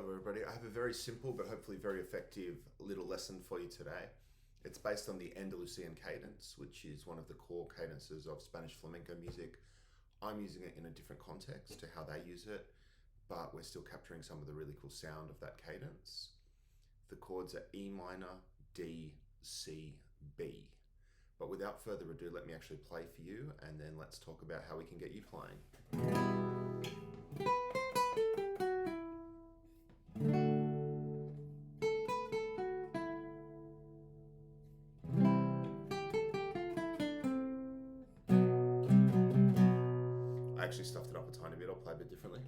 Hello everybody, I have a very simple but hopefully very effective little lesson for you today. It's based on the Andalusian cadence, which is one of the core cadences of Spanish flamenco music. I'm using it in a different context to how they use it, but we're still capturing some of the really cool sound of that cadence. The chords are E minor, D, C, B. But without further ado, let me actually play for you and then let's talk about how we can get you playing. I actually stuffed it up a tiny bit, I'll play a bit differently.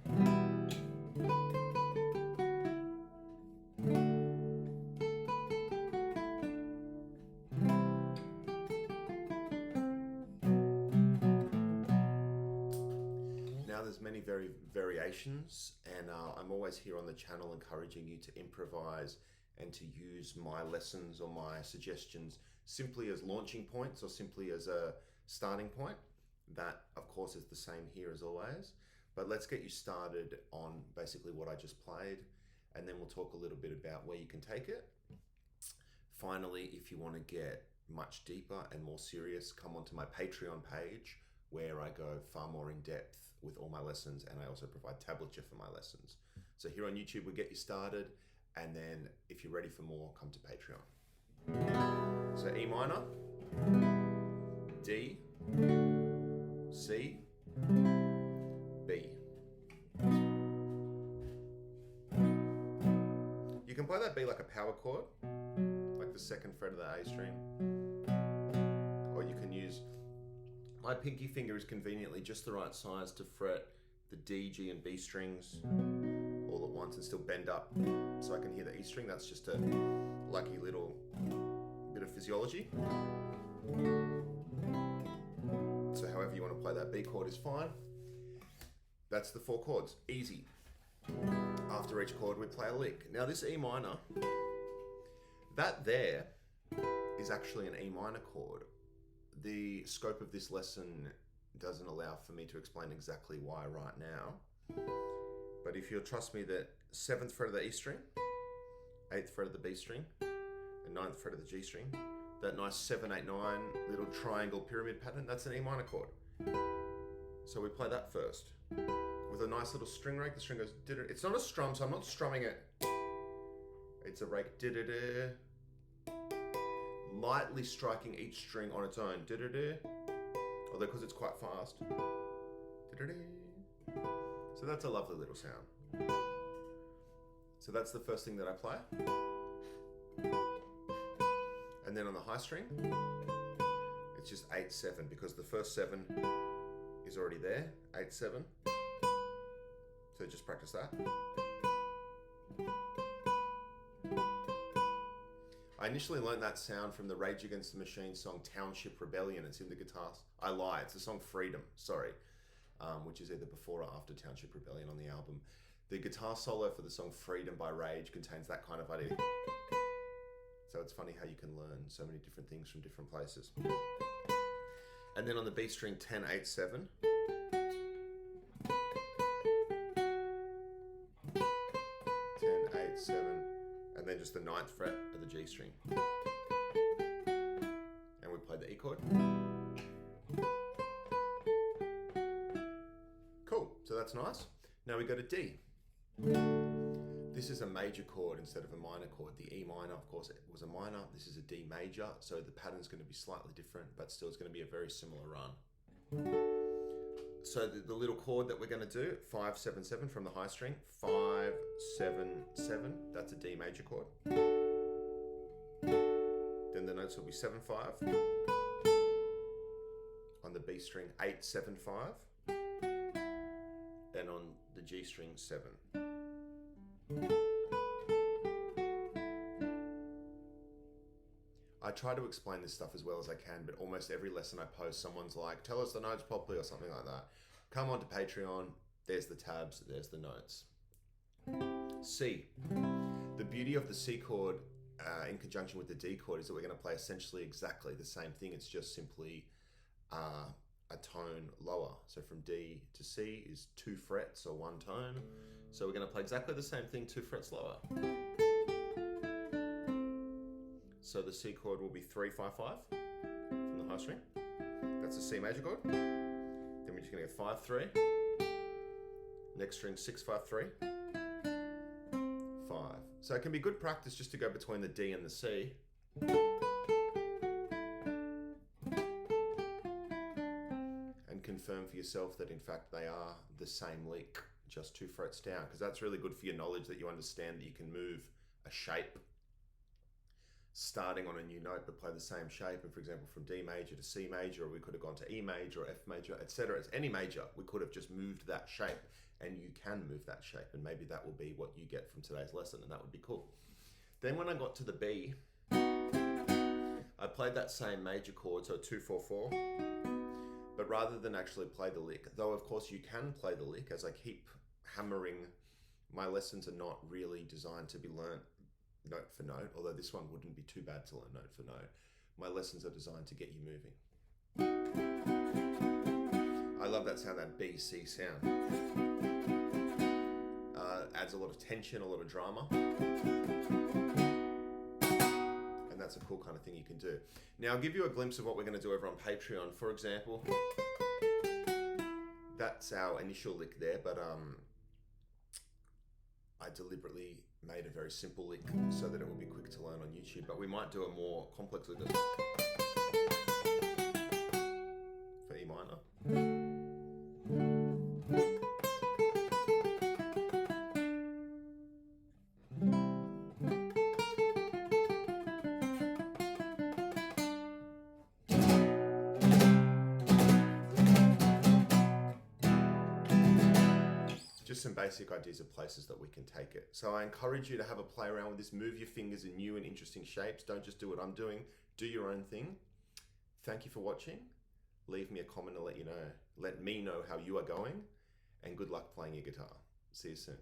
Now there's many variations, and I'm always here on the channel encouraging you to improvise and to use my lessons or my suggestions simply as launching points or simply as a starting point. That, of course, is the same here as always. But let's get you started on basically what I just played, and then we'll talk a little bit about where you can take it. Finally, if you want to get much deeper and more serious, come onto my Patreon page where I go far more in depth with all my lessons, and I also provide tablature for my lessons. So here on YouTube, we'll get you started, and then if you're ready for more, come to Patreon. So E minor, D, C, B. You can play that B like a power chord, like the second fret of the A string. Or you can use, my pinky finger is conveniently just the right size to fret the D, G, and B strings all at once and still bend up so I can hear the E string. That's just a lucky little bit of physiology. So however you want to play that B chord is fine. That's the 4 chords, easy. After each chord we play a lick. Now this E minor, that there is actually an E minor chord. The scope of this lesson doesn't allow for me to explain exactly why right now. But if you'll trust me that 7th fret of the E string, 8th fret of the B string, and 9th fret of the G string, that nice 7, 8, 9 little triangle pyramid pattern, that's an E minor chord. So we play that first. With a nice little string rake, the string goes, it's not a strum, so I'm not strumming it. It's a rake, lightly striking each string on its own, although because it's quite fast. So that's a lovely little sound. So that's the first thing that I play. And then on the high string, it's just 8, 7, because the first 7 is already there, 8, 7. So just practice that. I initially learned that sound from the Rage Against the Machine song Township Rebellion. It's in the guitars. I lie, it's the song Freedom, sorry, which is either before or after Township Rebellion on the album. The guitar solo for the song Freedom by Rage contains that kind of idea. So it's funny how you can learn so many different things from different places. And then on the B string, 10, 8, 7. 10, 8, 7. And then just the 9th fret of the G string. And we play the E chord. Cool, so that's nice. Now we go to D. This is a major chord instead of a minor chord. The E minor, of course, it was a minor. This is a D major, so the pattern's going to be slightly different, but still it's going to be a very similar run. So the little chord that we're going to do, 5, 7, 7 from the high string, 5, 7, 7, that's a D major chord. Then the notes will be 7, 5. On the B string, 8, 7, 5. And on the G string, 7. I try to explain this stuff as well as I can, but almost every lesson I post, someone's like, tell us the notes properly or something like that. Come on to Patreon, there's the tabs, there's the notes. C. The beauty of the C chord in conjunction with the D chord is that we're going to play essentially exactly the same thing. It's just simply a tone lower. So from D to C is 2 frets or 1 tone. So we're going to play exactly the same thing 2 frets lower. So the C chord will be 3, 5, 5 from the high string. That's the C major chord. Then we're just going to go 5, 3. Next string 6, 5, 3. 5. So it can be good practice just to go between the D and the C. And confirm for yourself that in fact they are the same lick, just 2 frets down, because that's really good for your knowledge, that you understand that you can move a shape starting on a new note but play the same shape. And for example, from D major to C major, or we could have gone to E major or F major, etc. It's any major, we could have just moved that shape, and you can move that shape, and maybe that will be what you get from today's lesson, and that would be cool. Then when I got to the B, I played that same major chord, so 2, 4, 4, but rather than actually play the lick, though of course you can play the lick, as I keep hammering, my lessons are not really designed to be learnt note for note, although this one wouldn't be too bad to learn note for note. My lessons are designed to get you moving. I love that sound, that B, C sound. Adds a lot of tension, a lot of drama. And that's a cool kind of thing you can do. Now I'll give you a glimpse of what we're going to do over on Patreon. For example, that's our initial lick there, but I deliberately made a very simple lick so that it will be quick to learn on YouTube, but we might do a more complex lick for E minor. Just some basic ideas of places that we can take it. So I encourage you to have a play around with this. Move your fingers in new and interesting shapes. Don't just do what I'm doing. Do your own thing. Thank you for watching. Leave me a comment to let me know how you are going, and good luck playing your guitar. See you soon.